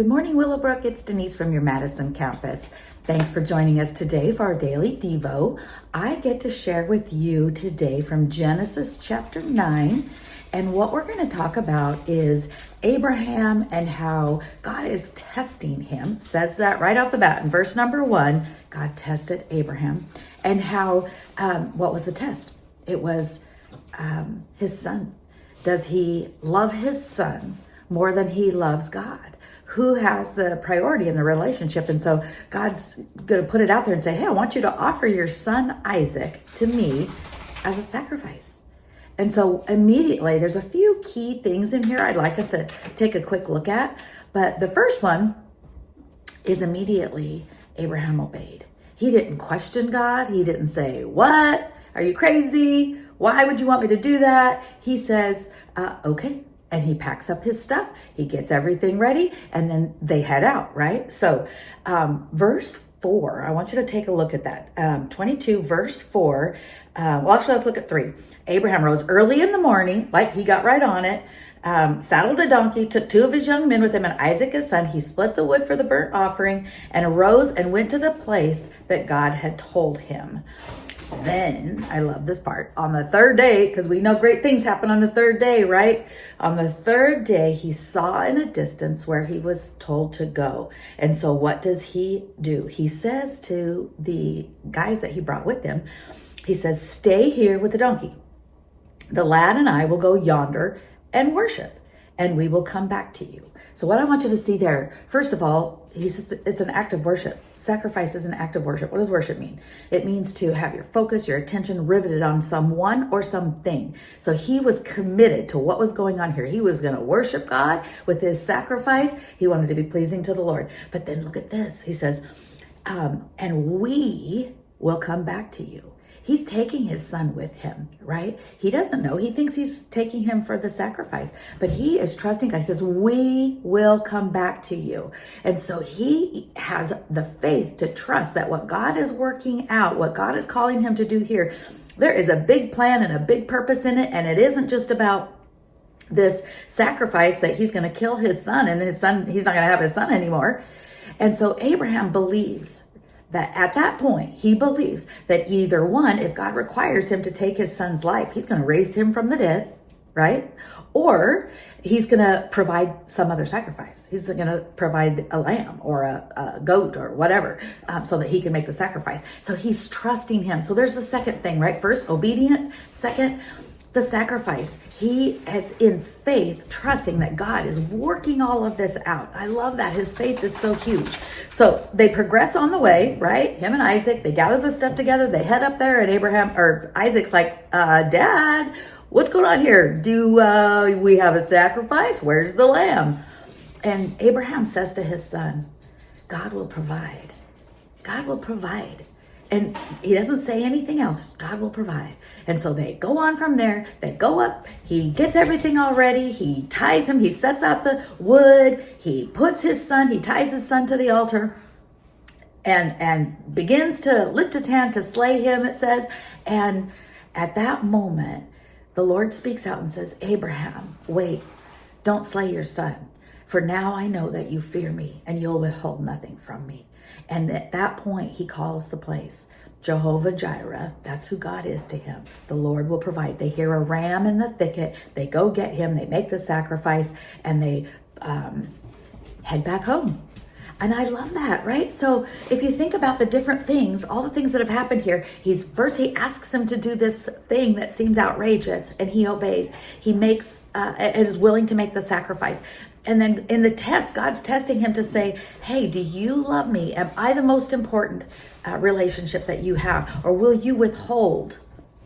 Good morning, Willowbrook. It's Denise from your Madison campus. Thanks for joining us today for our daily Devo. I get to share with you today from Genesis chapter 9. And what we're going to talk about is Abraham and how God is testing him. It says that right off the bat in verse number 1, God tested Abraham. And how, what was the test? It was his son. Does he love his son more than he loves God? Who has the priority in the relationship? And so God's going to put it out there and say, hey, I want you to offer your son Isaac to me as a sacrifice. And so immediately there's a few key things in here I'd like us to take a quick look at. But the first one is immediately Abraham obeyed. He didn't question God. He didn't say, what? Are you crazy? Why would you want me to do that? He says, okay. And he packs up his stuff, he gets everything ready, and then they head out, right? So verse 4, I want you to take a look at that. 22, verse 4. Actually, let's look at 3. Abraham rose early in the morning, like he got right on it, saddled a donkey, took 2 of his young men with him and Isaac his son. He split the wood for the burnt offering and arose and went to the place that God had told him. Then, I love this part, on the 3rd day, because we know great things happen on the 3rd day, right? On the 3rd day, he saw in a distance where he was told to go. And so what does he do? He says to the guys that he brought with him, he says, stay here with the donkey. The lad and I will go yonder and worship, and we will come back to you. So what I want you to see there, first of all, he says it's an act of worship. Sacrifice is an act of worship. What does worship mean? It means to have your focus, your attention riveted on someone or something. So he was committed to what was going on here. He was going to worship God with his sacrifice. He wanted to be pleasing to the Lord. But then look at this. He says, and we will come back to you. He's taking his son with him, right? He doesn't know. He thinks he's taking him for the sacrifice, but he is trusting God. He says, we will come back to you. And so he has the faith to trust that what God is working out, what God is calling him to do here, there is a big plan and a big purpose in it. And it isn't just about this sacrifice that he's going to kill his son and his son, he's not going to have his son anymore. And so Abraham believes that at that point, he believes that either one, if God requires him to take his son's life, he's going to raise him from the dead, right? Or he's going to provide some other sacrifice. He's going to provide a lamb or a goat or whatever, so that he can make the sacrifice. So he's trusting him. So there's the second thing, right? First, obedience. Second, the sacrifice. He is in faith, trusting that God is working all of this out. I love that. His faith is so huge. So they progress on the way, right? Him and Isaac, they gather the stuff together. They head up there and Isaac's like, Dad, what's going on here? Do we have a sacrifice? Where's the lamb? And Abraham says to his son, God will provide. God will provide. And he doesn't say anything else. God will provide. And so they go on from there. They go up. He gets everything all ready. He ties him. He sets out the wood. He ties his son to the altar and begins to lift his hand to slay him, it says. And at that moment, the Lord speaks out and says, Abraham, wait, don't slay your son. For now I know that you fear me and you'll withhold nothing from me. And at that point, he calls the place Jehovah Jireh. That's who God is to him. The Lord will provide. They hear a ram in the thicket. They go get him. They make the sacrifice and they head back home. And I love that, right? So if you think about the different things, all the things that have happened here, he asks him to do this thing that seems outrageous and he obeys. He makes and is willing to make the sacrifice. And then in the test, God's testing him to say, hey, do you love me? Am I the most important relationship that you have? Or will you withhold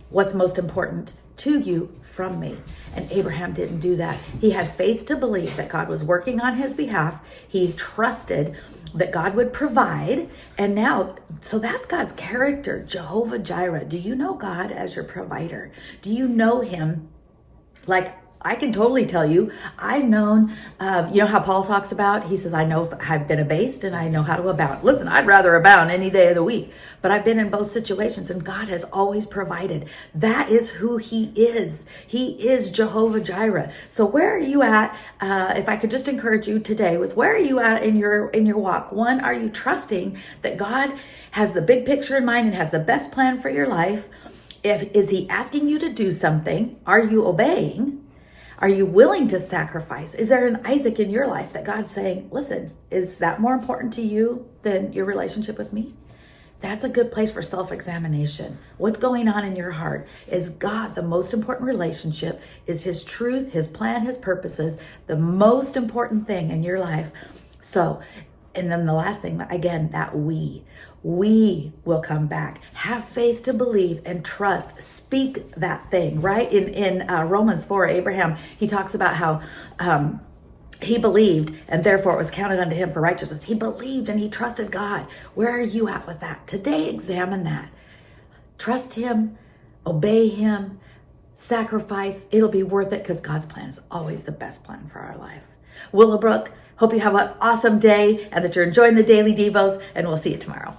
what's most important to you from me? And Abraham didn't do that. He had faith to believe that God was working on his behalf. He trusted that God would provide. And now, so that's God's character, Jehovah Jireh. Do you know God as your provider? Do you know him like I can totally tell you, I've known, you know how Paul talks about, he says, I know I've been abased and I know how to abound. Listen, I'd rather abound any day of the week, but I've been in both situations and God has always provided. That is who he is. He is Jehovah Jireh. So where are you at? If I could just encourage you today with where are you at in your walk? One, are you trusting that God has the big picture in mind and has the best plan for your life? Is he asking you to do something? Are you obeying? Are you willing to sacrifice? Is there an Isaac in your life that God's saying, listen, is that more important to you than your relationship with me? That's a good place for self-examination. What's going on in your heart? Is God the most important relationship? Is his truth, his plan, his purposes the most important thing in your life? So, and then the last thing, again, that we will come back. Have faith to believe and trust. Speak that thing, right? In Romans 4, Abraham, he talks about how he believed and therefore it was counted unto him for righteousness. He believed and he trusted God. Where are you at with that? Today, examine that. Trust him, obey him, sacrifice. It'll be worth it because God's plan is always the best plan for our life. Willowbrook, hope you have an awesome day and that you're enjoying the daily devos, and we'll see you tomorrow.